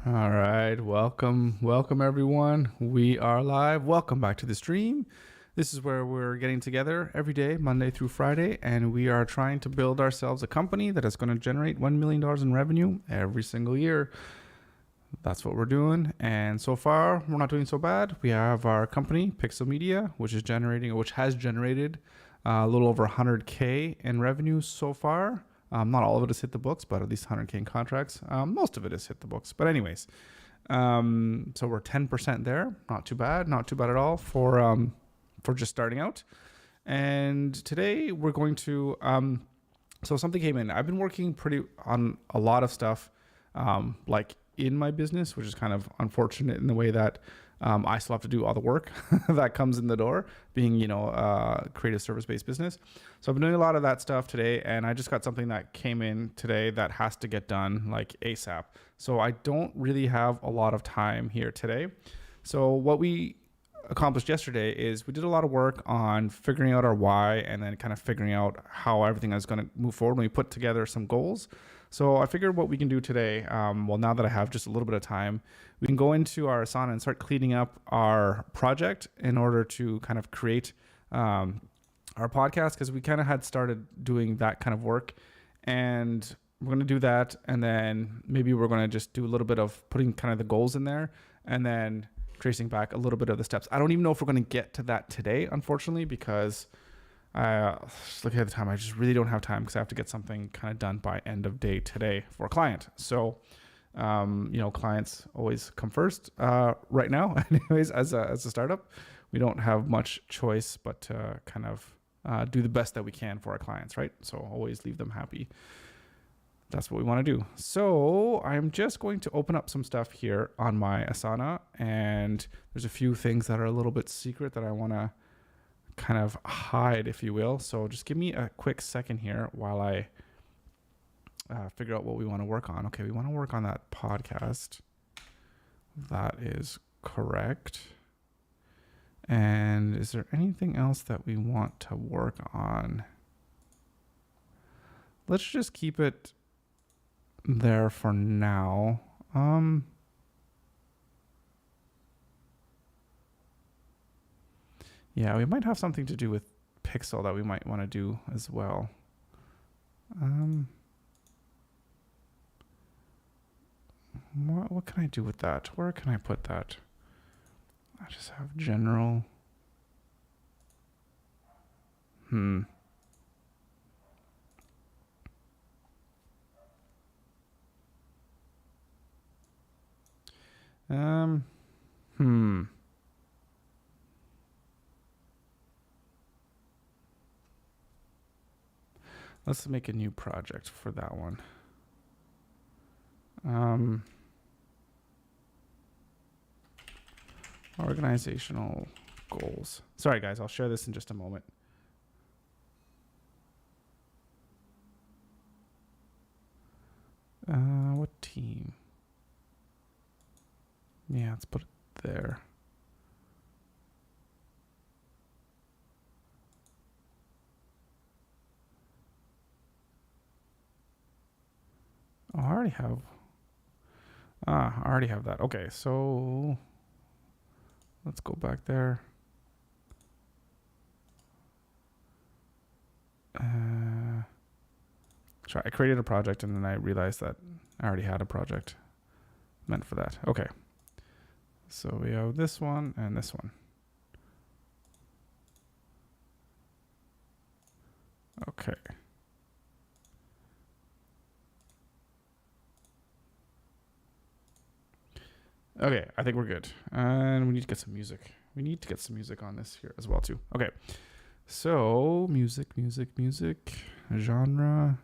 All right, welcome everyone. We are live. Welcome back to the stream. This is where we're getting together every day, Monday through Friday, and we are trying to build ourselves a company that is going to generate $1 million in revenue every single year. That's what we're doing, and so far we're not doing so bad. We have our company, Pixel Media, which has generated a little over 100K in revenue so far. Not all of it has hit the books, but at least 100K in contracts. Most of it has hit the books. But anyways, so we're 10% there. Not too bad at all for just starting out. And today we're going to, so something came in. I've been working on a lot of stuff, like in my business, which is kind of unfortunate in the way that I still have to do all the work that comes in the door, being, a creative service-based business. So I've been doing a lot of that stuff today, and I just got something that came in today that has to get done like ASAP. So I don't really have a lot of time here today. So what we accomplished yesterday is we did a lot of work on figuring out our why and then kind of figuring out how everything is going to move forward when we put together some goals. So I figured what we can do today, well, now that I have just a little bit of time, we can go into our Asana and start cleaning up our project in order to kind of create our podcast, because we kind of had started doing that kind of work. And we're going to do that. And then maybe we're going to just do a little bit of putting kind of the goals in there and then tracing back a little bit of the steps. I don't even know if we're going to get to that today, unfortunately, because just looking at the time, I just really don't have time because I have to get something kind of done by end of day today for a client. So, clients always come first. Right now, anyways, as a startup, we don't have much choice but to kind of do the best that we can for our clients, right? So always leave them happy. That's what we want to do. So I'm just going to open up some stuff here on my Asana, and there's a few things that are a little bit secret that I want to kind of hide, if you will. So just give me a quick second here while I figure out what we want to work on. Okay, we want to work on that podcast. That is correct. And is there anything else that we want to work on? Let's just keep it there for now. Yeah, we might have something to do with Pixel that we might want to do as well. What can I do with that? Where can I put that? I just have general. Let's make a new project for that one. Organizational goals. Sorry, guys, I'll share this in just a moment. What team? Yeah, let's put it there. Oh, I already have that. Okay, so let's go back there. I created a project and then I realized that I already had a project meant for that. Okay, so we have this one and this one. Okay. Okay, I think we're good. And we need to get some music. We need to get some music on this here as well too. Okay, so music, genre.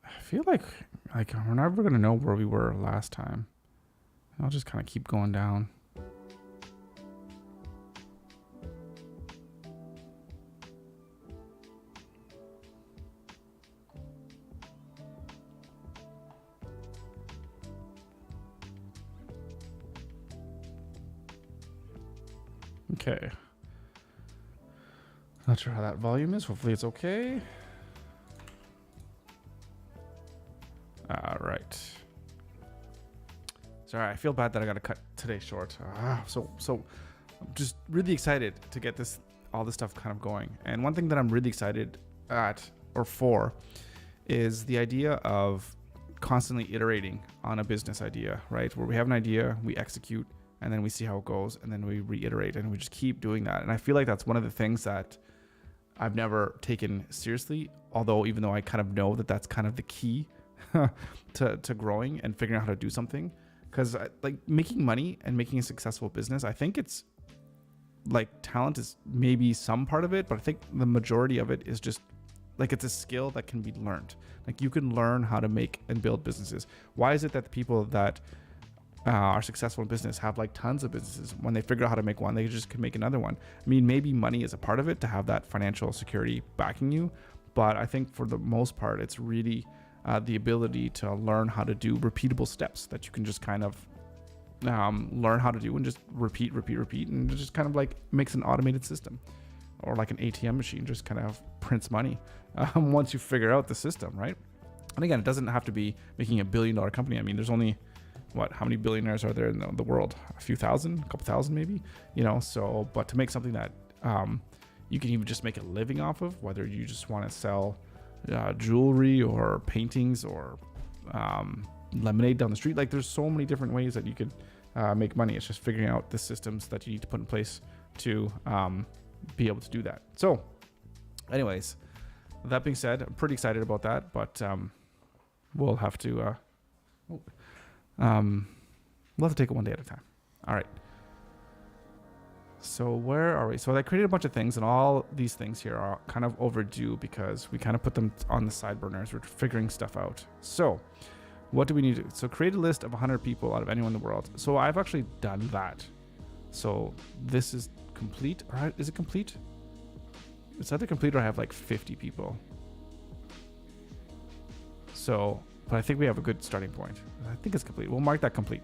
I feel like we're never gonna know where we were last time. I'll just kind of keep going down. Okay. Not sure how that volume is. Hopefully it's okay. All right. Sorry, I feel bad that I got to cut today short. So I'm just really excited to get all this stuff kind of going. And one thing that I'm really excited for is the idea of constantly iterating on a business idea, right? Where we have an idea, we execute, and then we see how it goes, and then we reiterate, and we just keep doing that. And I feel like that's one of the things that I've never taken seriously, although even though I kind of know that that's kind of the key to growing and figuring out how to do something. Because like making money and making a successful business, I think it's like talent is maybe some part of it, but I think the majority of it is just like it's a skill that can be learned. Like you can learn how to make and build businesses. Why is it that the people that are successful in business have like tons of businesses? When they figure out how to make one, they just can make another one. I mean, maybe money is a part of it to have that financial security backing you, but I think for the most part, it's really the ability to learn how to do repeatable steps that you can just kind of learn how to do and just repeat, and it just kind of like makes an automated system, or like an ATM machine just kind of prints money once you figure out the system, right? And again, it doesn't have to be making $1 billion company. I mean, there's only how many billionaires are there in the world? A few thousand, a couple thousand maybe, so, but to make something that you can even just make a living off of, whether you just want to sell jewelry or paintings or lemonade down the street. Like there's so many different ways that you could make money. It's just figuring out the systems that you need to put in place to be able to do that. So anyways, that being said, I'm pretty excited about that, but we'll have to take it one day at a time. All right. So where are we? So I created a bunch of things, and all these things here are kind of overdue because we kind of put them on the side burners. We're figuring stuff out. So what do we need to do? So create a list of 100 people out of anyone in the world. So I've actually done that. So this is complete. Or is it complete? It's either complete or I have like 50 people. So, but I think we have a good starting point. I think it's complete. We'll mark that complete.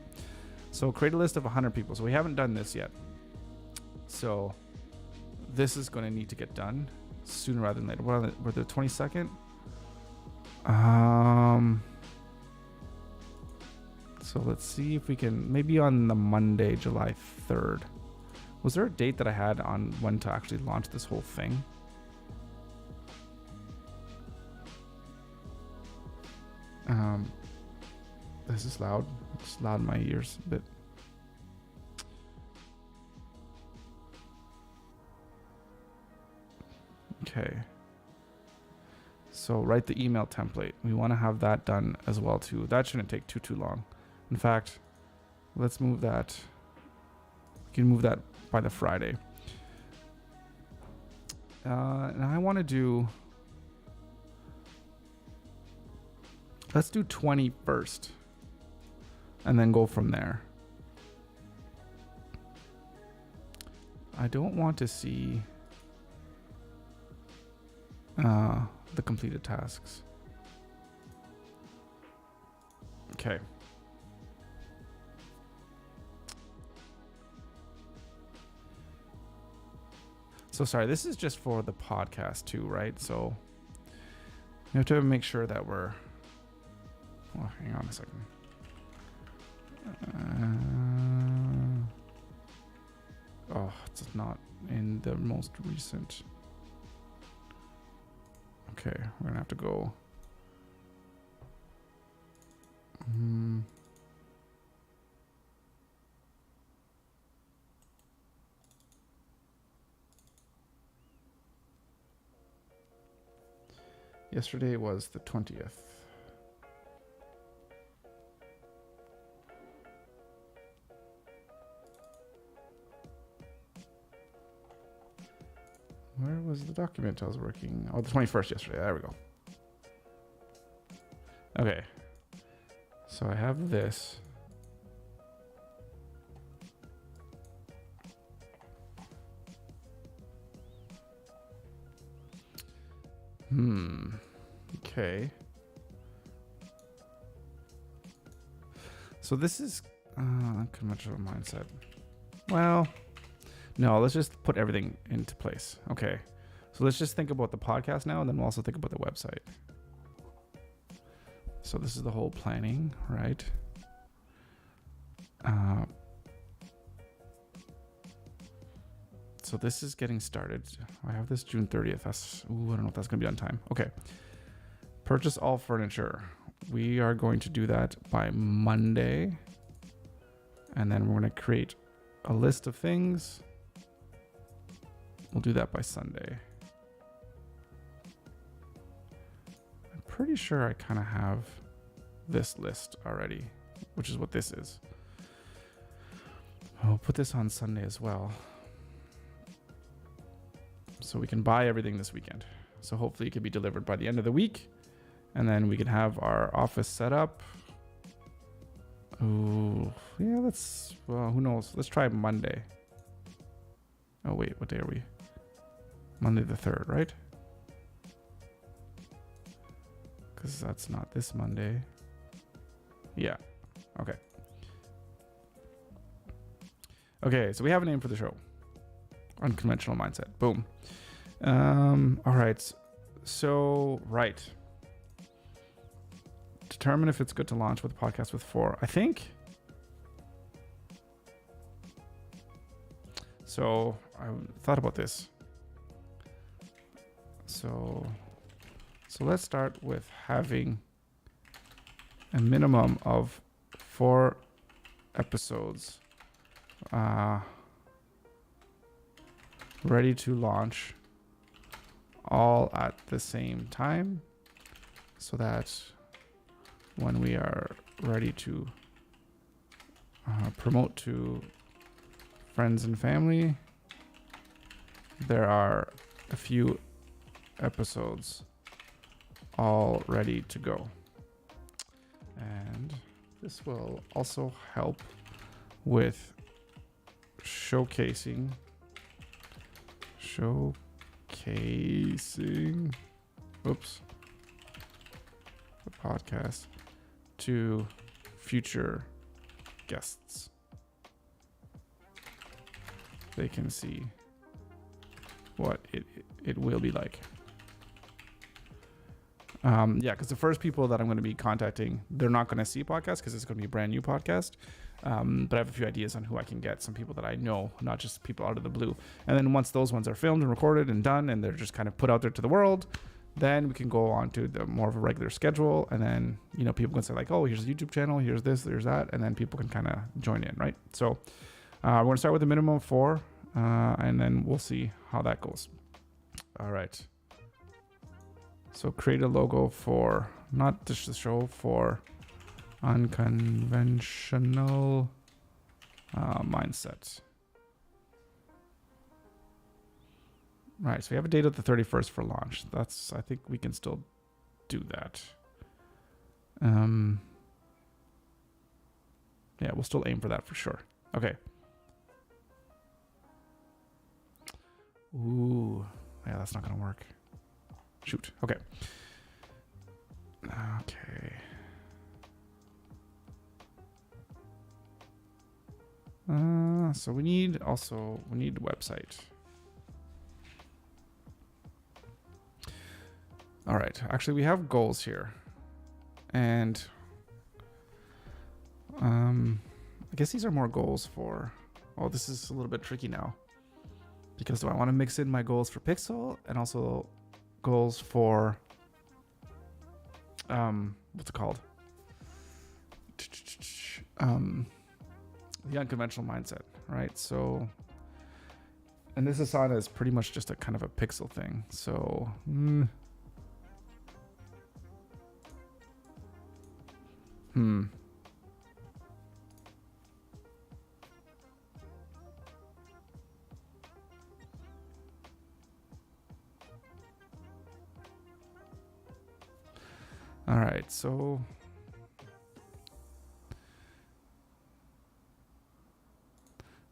So create a list of 100 people. So we haven't done this yet. So this is going to need to get done sooner rather than later. We're the 22nd. So let's see if we can, maybe on the Monday, July 3rd. Was there a date that I had on when to actually launch this whole thing? This is loud. It's loud in my ears a bit. Okay. So write the email template. We want to have that done as well too. That shouldn't take too long. In fact, let's move that. We can move that by the Friday. And I want to do. Let's do 20 first, and then go from there. I don't want to see the completed tasks. Okay. So sorry, this is just for the podcast too, right? So we have to make sure that we're. Well, hang on a second. It's not in the most recent. Okay, we're gonna have to go. Yesterday was the 20th. Where was the document I was working? Oh, the 21st yesterday. There we go. Okay. So I have this. Okay. So this is not too much of a mindset. Well, no, let's just put everything into place. Okay. So let's just think about the podcast now, and then we'll also think about the website. So So this is the whole planning, right? So this is getting started. I have this June 30th. I don't know if that's going to be on time. Okay. Purchase all furniture. We are going to do that by Monday. And then we're going to create a list of things. We'll do that by Sunday. I'm pretty sure I kind of have this list already, which is what this is. I'll put this on Sunday as well, so we can buy everything this weekend. So hopefully it can be delivered by the end of the week, and then we can have our office set up. Oh, yeah, well, who knows? Let's try Monday. Oh, wait, what day are we? Monday the 3rd, right? Because that's not this Monday. Yeah, okay. Okay, so we have a name for the show. Unconventional Mindset. Boom. All right. So, right. Determine if it's good to launch with a podcast with 4. I think. So, I thought about this. So let's start with having a minimum of 4 episodes ready to launch all at the same time, so that when we are ready to promote to friends and family, there are a few episodes all ready to go. And this will also help with showcasing oops, the podcast to future guests. They can see what it will be like. Yeah, because the first people that I'm going to be contacting, they're not going to see podcasts because it's going to be a brand new podcast. But I have a few ideas on who I can get, some people that I know, not just people out of the blue. And then once those ones are filmed and recorded and done, and they're just kind of put out there to the world, then we can go on to the more of a regular schedule. And then, people can say like, oh, here's a YouTube channel, here's this, there's that. And then people can kind of join in, right? So we're going to start with a minimum of 4, and then we'll see how that goes. All right. So create a logo for, not just the show, for Unconventional Mindset. Right, so we have a date of the 31st for launch. I think we can still do that. Yeah, we'll still aim for that for sure. Okay. Ooh, yeah, that's not gonna work. Shoot. Okay. So we need a website. All right. Actually, we have goals here, and I guess these are more goals for. Oh, this is a little bit tricky now, because do I want to mix in my goals for Pixel and also goals for what's it called? The Unconventional Mindset, right? So, and this Asana is pretty much just a kind of a Pixel thing. So, All right, so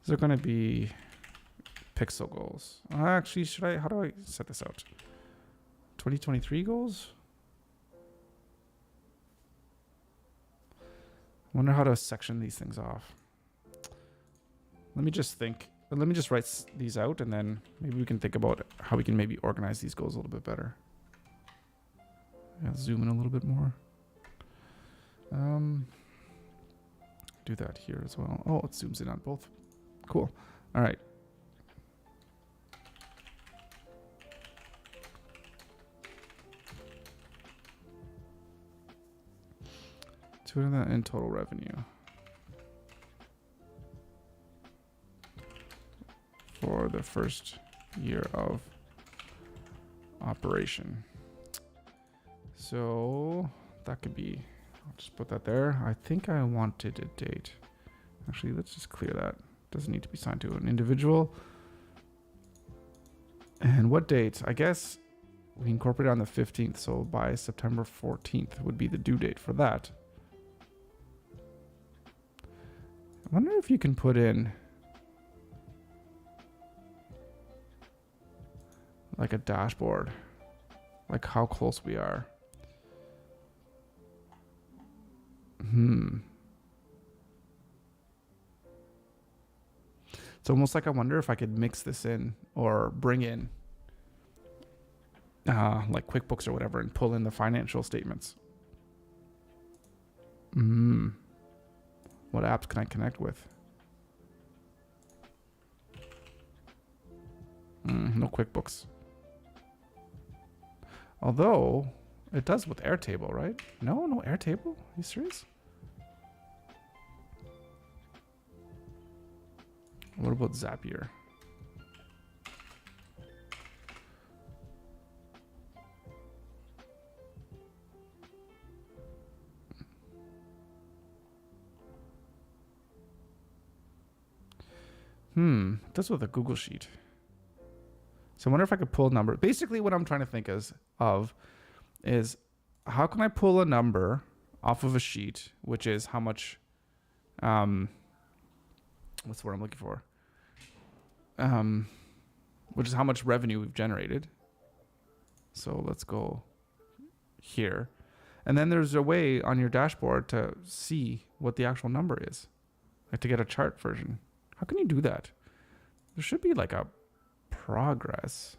is there going to be Pixel goals? Actually, how do I set this out? 2023 goals? I wonder how to section these things off. Let me just write these out, and then maybe we can think about how we can maybe organize these goals a little bit better. Yeah, zoom in a little bit more. Do that here as well. Oh, it zooms in on both. Cool. All right. $200 in total revenue for the first year of operation. So that could be, I'll just put that there. I think I wanted a date. Actually, let's just clear that. Doesn't need to be signed to an individual. And what date? I guess we incorporate on the 15th. So by September 14th would be the due date for that. I wonder if you can put in like a dashboard, like how close we are. It's almost like I wonder if I could mix this in or bring in like QuickBooks or whatever and pull in the financial statements. What apps can I connect with? No QuickBooks. Although it does with Airtable, right? No Airtable? Are you serious? What about Zapier? That's with a Google Sheet. So I wonder if I could pull a number. Basically, what I'm trying to think is how can I pull a number off of a sheet, which is how much, what's the word I'm looking for? Which is how much revenue we've generated. So let's go here. And then there's a way on your dashboard to see what the actual number is, like to get a chart version. How can you do that? There should be like a progress.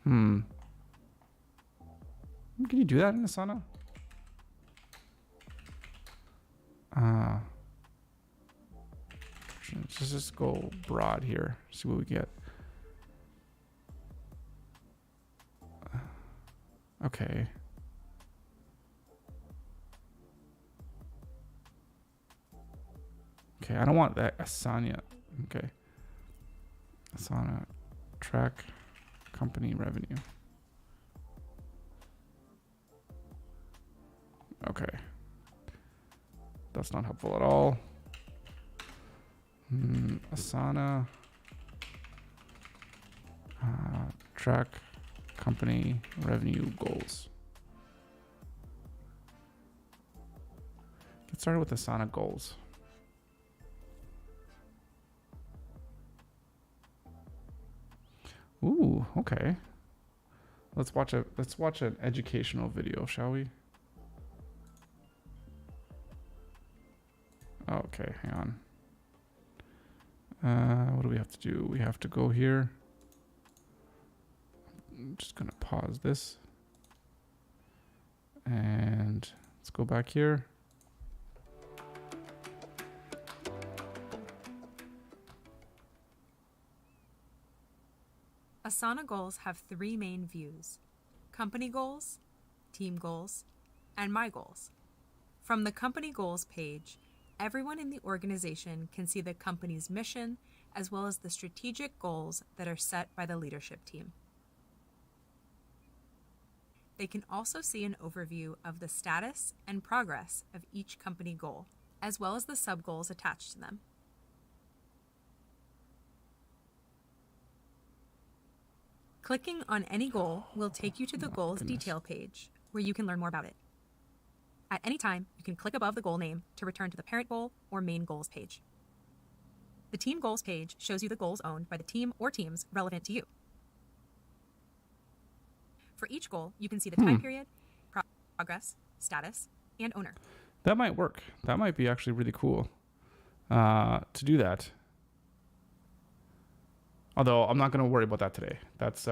Can you do that in Asana? Let's just go broad here. See what we get. Okay. Okay, I don't want that Asana. Okay. Asana track company revenue. Okay. That's not helpful at all. Asana track company revenue goals. Get started with Asana goals. Ooh, okay. Let's watch an educational video, shall we? Okay, hang on. What do we have to do? We have to go here. I'm just gonna pause this. And let's go back here. Asana goals have three main views: company goals, team goals, and my goals. From the company goals page, everyone in the organization can see the company's mission as well as the strategic goals that are set by the leadership team. They can also see an overview of the status and progress of each company goal, as well as the sub-goals attached to them. Clicking on any goal will take you to the goals detail page, where you can learn more about it. At any time, you can click above the goal name to return to the parent goal or main goals page. The team goals page shows you the goals owned by the team or teams relevant to you. For each goal, you can see the time period, progress, status, and owner. That might work. That might be actually really cool to do that. Although I'm not going to worry about that today. That's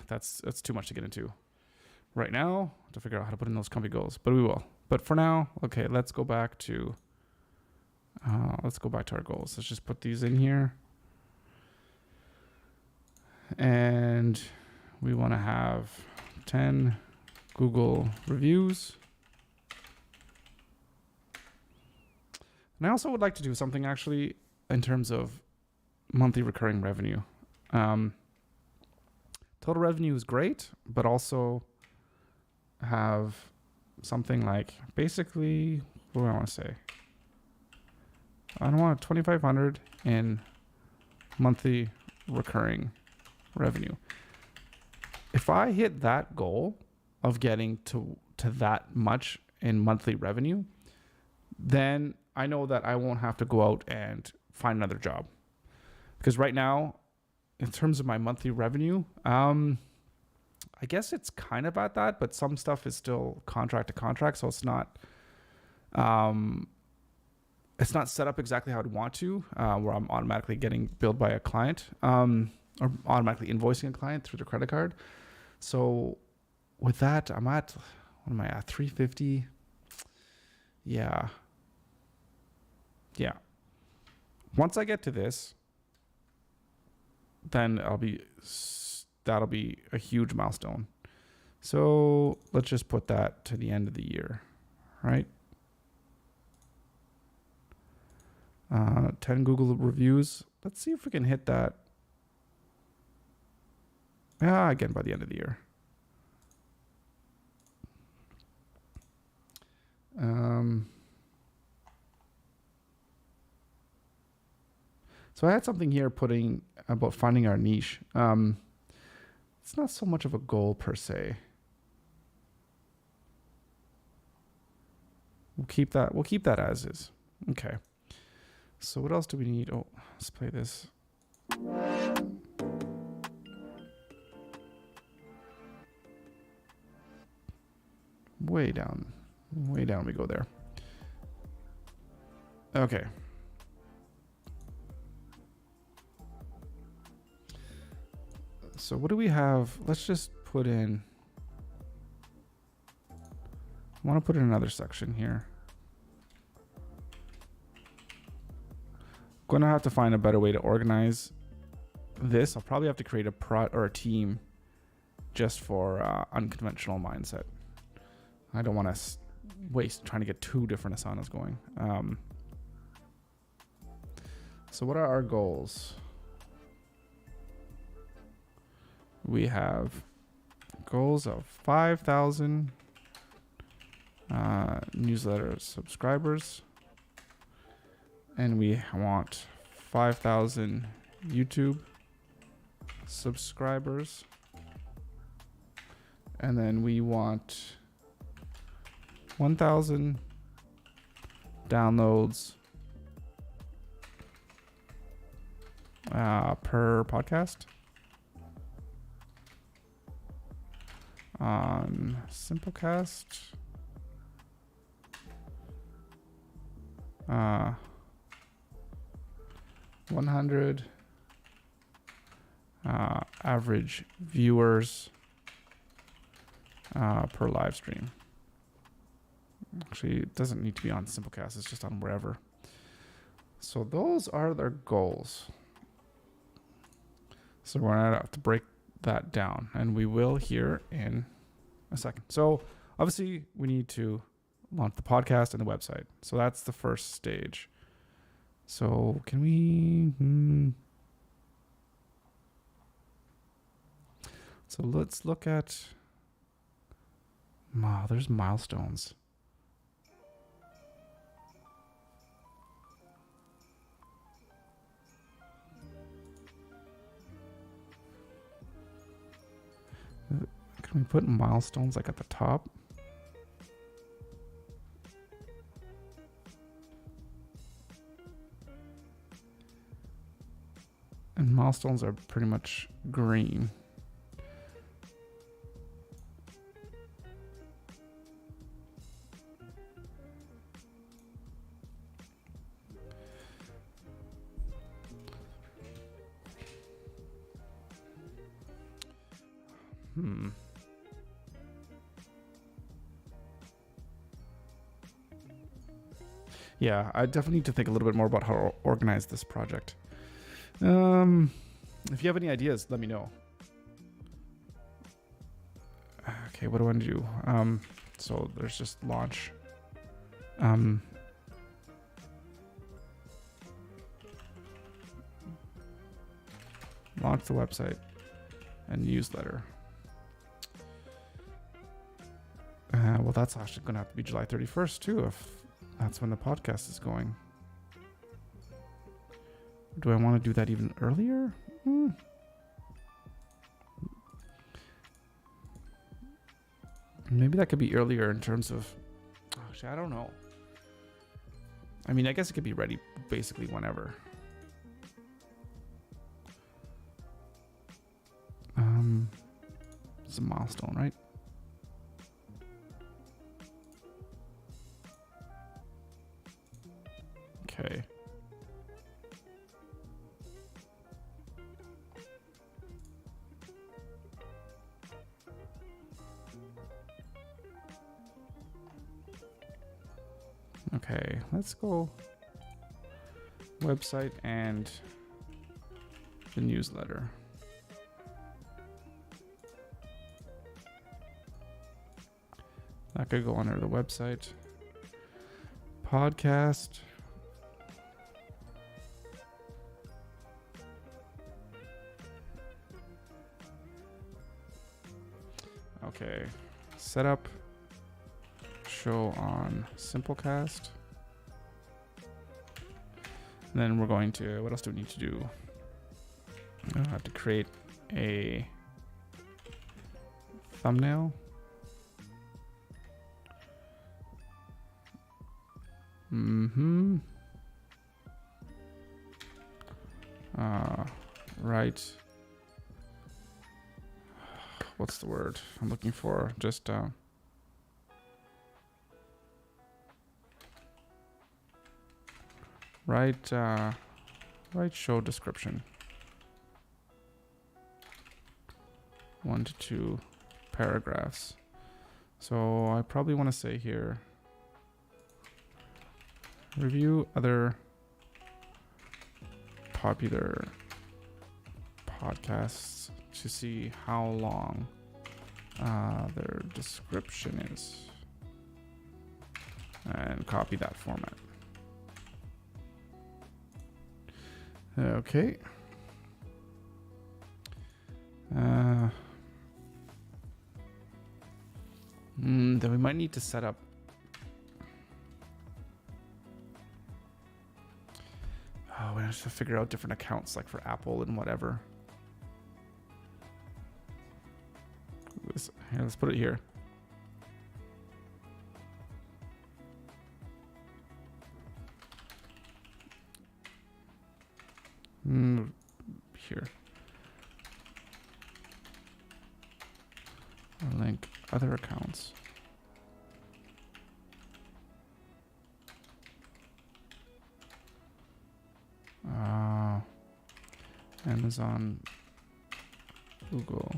that's too much to get into. right now to figure out how to put in those company goals, but we will. But for now, okay, let's go back to our goals. Let's just put these in here. And we want to have 10 Google reviews. And I also would like to do something actually in terms of monthly recurring revenue. Total revenue is great, but also have something like basically, what do I want to say? I don't want 2,500 in monthly recurring revenue. If I hit that goal of getting to that much in monthly revenue, then I know that I won't have to go out and find another job. Because right now, in terms of my monthly revenue, I guess it's kind of at that, but some stuff is still contract to contract, so it's not set up exactly how I'd want to, where I'm automatically getting billed by a client, or automatically invoicing a client through the credit card. So with that, I'm at, what am I at, 350? Yeah. Once I get to this, then that'll be a huge milestone. So let's just put that to the end of the year, right? 10 Google reviews. Let's see if we can hit that. Yeah, again, by the end of the year. So I had something here putting about finding our niche. It's not so much of a goal per se. We'll keep that as is. Okay. So what else do we need? Oh, let's play this. Way down we go there. Okay. So what do we have? Let's just put in, I want to put in another section here. Going to have to find a better way to organize this. I'll probably have to create a team just for unconventional mindset. I don't want to waste trying to get 2 different Asanas going. So what are our goals? We have goals of 5,000 newsletter subscribers, and we want 5,000 YouTube subscribers, and then we want 1,000 downloads per podcast on Simplecast. 100 average viewers per live stream. Actually, it doesn't need to be on Simplecast. It's just on wherever. So those are their goals. So we're going to have to break that down, and we will here in a second. So obviously we need to launch the podcast and the website. So that's the first stage. So can we... So let's look at... there's milestones. Can we put milestones like at the top? And milestones are pretty much green. Yeah, I definitely need to think a little bit more about how to organize this project. If you have any ideas, let me know. Okay, what do I want to do? So there's just launch. Launch the website and newsletter. Well, that's actually going to have to be July 31st too, if that's when the podcast is going. Do I want to do that even earlier? Maybe that could be earlier in terms of... Actually, I don't know. I mean, I guess it could be ready basically whenever. It's a milestone, right? Okay. Okay, let's go website and the newsletter. That could go under the website. Podcast. Okay, setup. Show on Simplecast. And then we're going to, what else do we need to do? I have to create a thumbnail. Right. What's the word I'm looking for? Just write show description. 1 to 2 paragraphs. So I probably want to say here, review other popular podcasts to see how long their description is, and copy that format. Okay. Then we might need to set up we have to figure out different accounts, like for Apple and whatever. Here, let's put it here. Here. Link other accounts. Amazon, Google,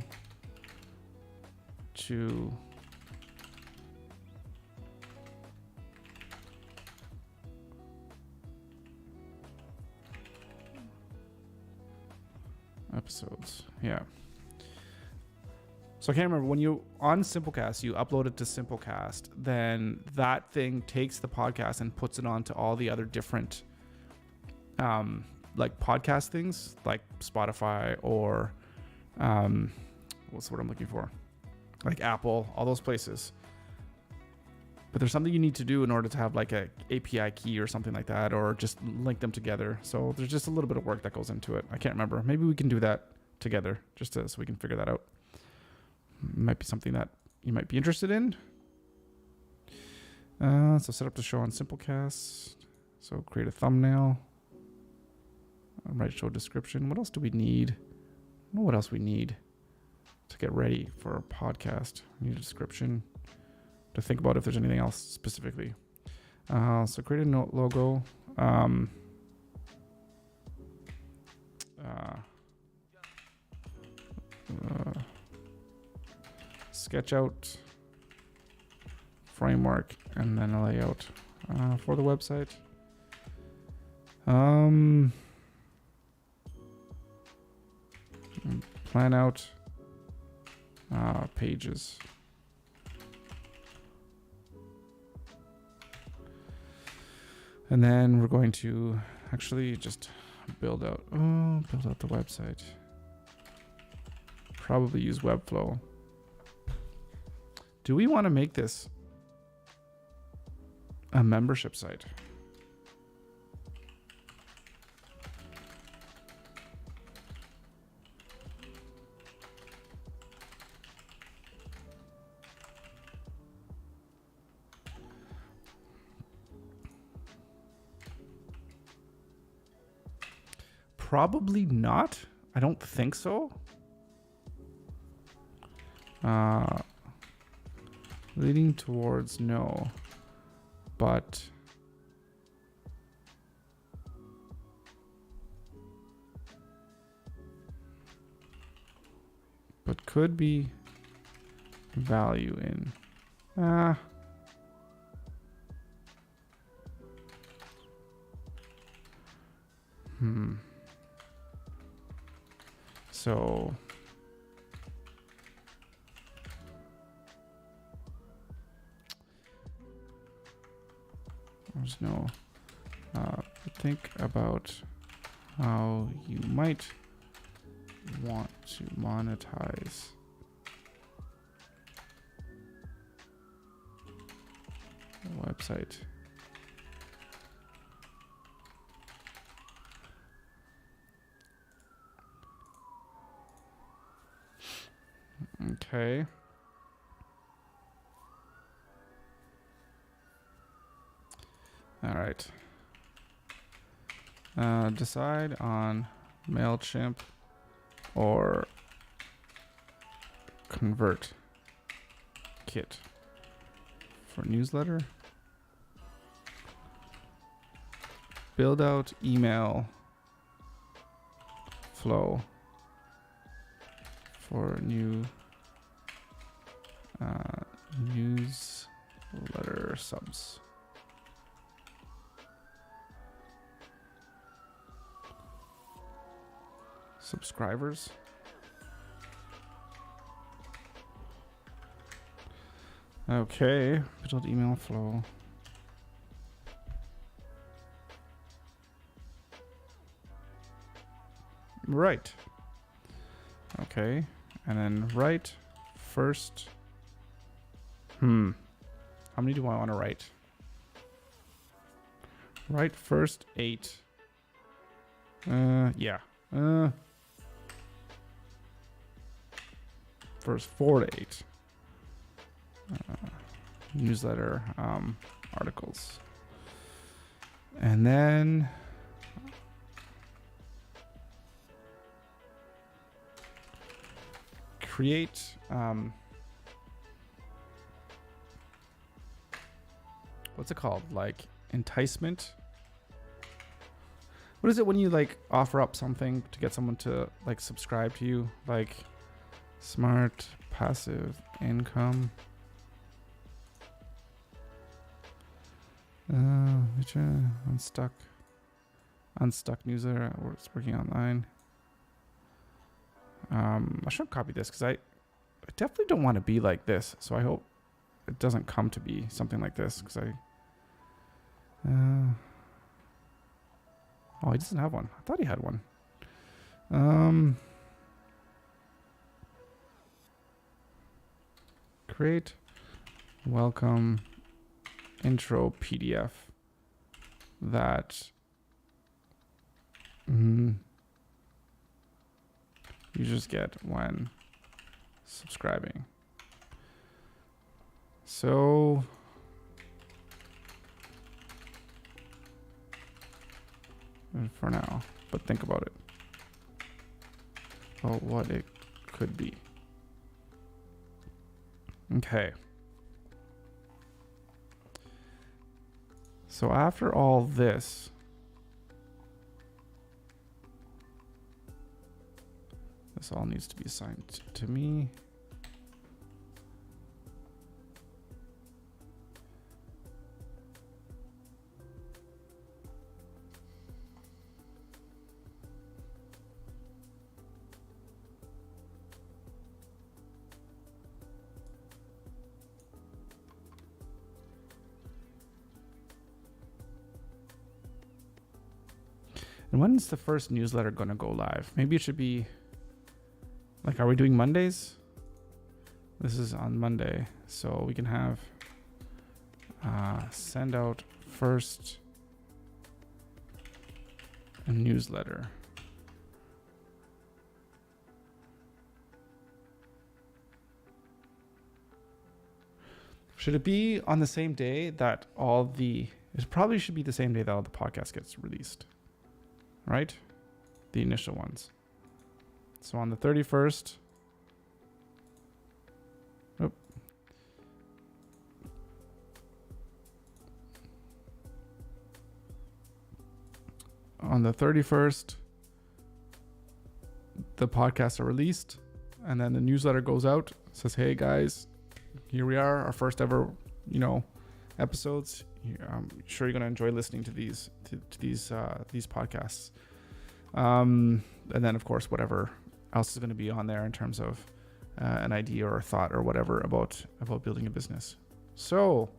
to episodes. Yeah. So I can't remember, when you on Simplecast, you upload it to Simplecast, then that thing takes the podcast and puts it onto all the other different like podcast things, like Spotify or what's the word I'm looking for? Like Apple, all those places. But there's something you need to do in order to have like a API key or something like that, or just link them together. So there's just a little bit of work that goes into it. I can't remember. Maybe we can do that together just so we can figure that out. Might be something that you might be interested in. So set up the show on Simplecast. So create a thumbnail. Write show description. What else do we need? I don't know what else we need to get ready for a podcast. We need a description to think about if there's anything else specifically. So create a note logo. Sketch out framework, and then a layout for the website. Um, plan out pages. And then we're going to actually just build out the website. Probably use Webflow. Do we want to make this a membership site? Probably not. I don't think so. Leading towards no, but could be value in. So there's no think about how you might want to monetize the website. Okay. All right. Decide on MailChimp or ConvertKit for newsletter. Build out email flow for new newsletter subs. Subscribers. Okay, build email flow. Right. Okay, and then write first. How many do I want to write? Write first 8. Yeah. First 4 to 8. Newsletter articles. And then create what's it called? Like enticement. What is it when you like offer up something to get someone to like subscribe to you? Like smart passive income. Unstuck newsletter. It's working online. I should copy this because I definitely don't want to be like this. So I hope it doesn't come to be something like this because oh, he doesn't have one. I thought he had one. Create welcome intro PDF that you just get when subscribing. So for now, but think about it. Oh, what it could be. Okay. So after all this, this all needs to be assigned to me. And when's the first newsletter going to go live? Maybe it should be like, are we doing Mondays? This is on Monday. So we can have send out first a newsletter. Should it be on the same day that it probably should be the same day that all the podcast gets released, right? The initial ones. So on the 31st, on the 31st, the podcasts are released, and then the newsletter goes out, says, hey guys, here we are, our first ever, episodes. I'm sure you're going to enjoy listening to these podcasts. And then of course, whatever else is going to be on there in terms of an idea or a thought or whatever about building a business. So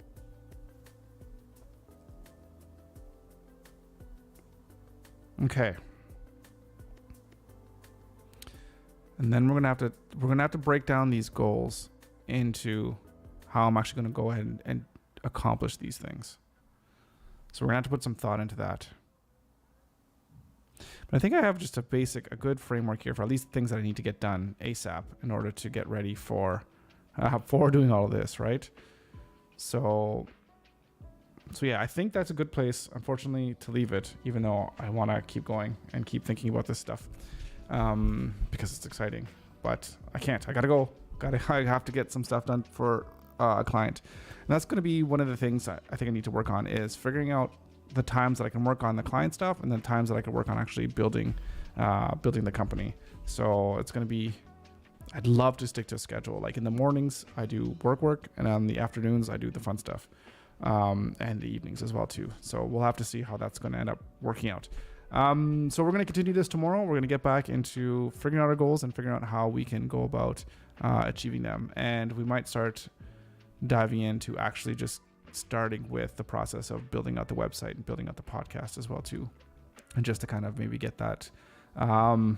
okay. And then we're gonna have to break down these goals into how I'm actually gonna go ahead and accomplish these things. So we're gonna have to put some thought into that. But I think I have just a good framework here for at least things that I need to get done ASAP in order to get ready for doing all of this, right? So yeah, I think that's a good place, unfortunately, to leave it, even though I want to keep going and keep thinking about this stuff because it's exciting. But I can't. I got to go. I have to get some stuff done for a client. And that's going to be one of the things I think I need to work on is figuring out the times that I can work on the client stuff and the times that I can work on actually building the company. So it's going to be, I'd love to stick to a schedule. Like in the mornings, I do work, and on the afternoons, I do the fun stuff. And the evenings as well too. So we'll have to see how that's going to end up working out. So we're going to continue this tomorrow. We're going to get back into figuring out our goals and figuring out how we can go about achieving them. And we might start diving into actually just starting with the process of building out the website and building out the podcast as well too. And just to kind of maybe get that out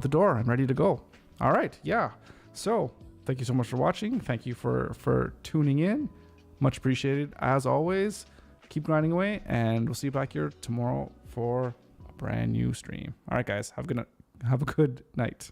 the door and ready to go. All right. Yeah. So thank you so much for watching. Thank you for tuning in. Much appreciated. As always, keep grinding away, and we'll see you back here tomorrow for a brand new stream. All right, guys, have a good night.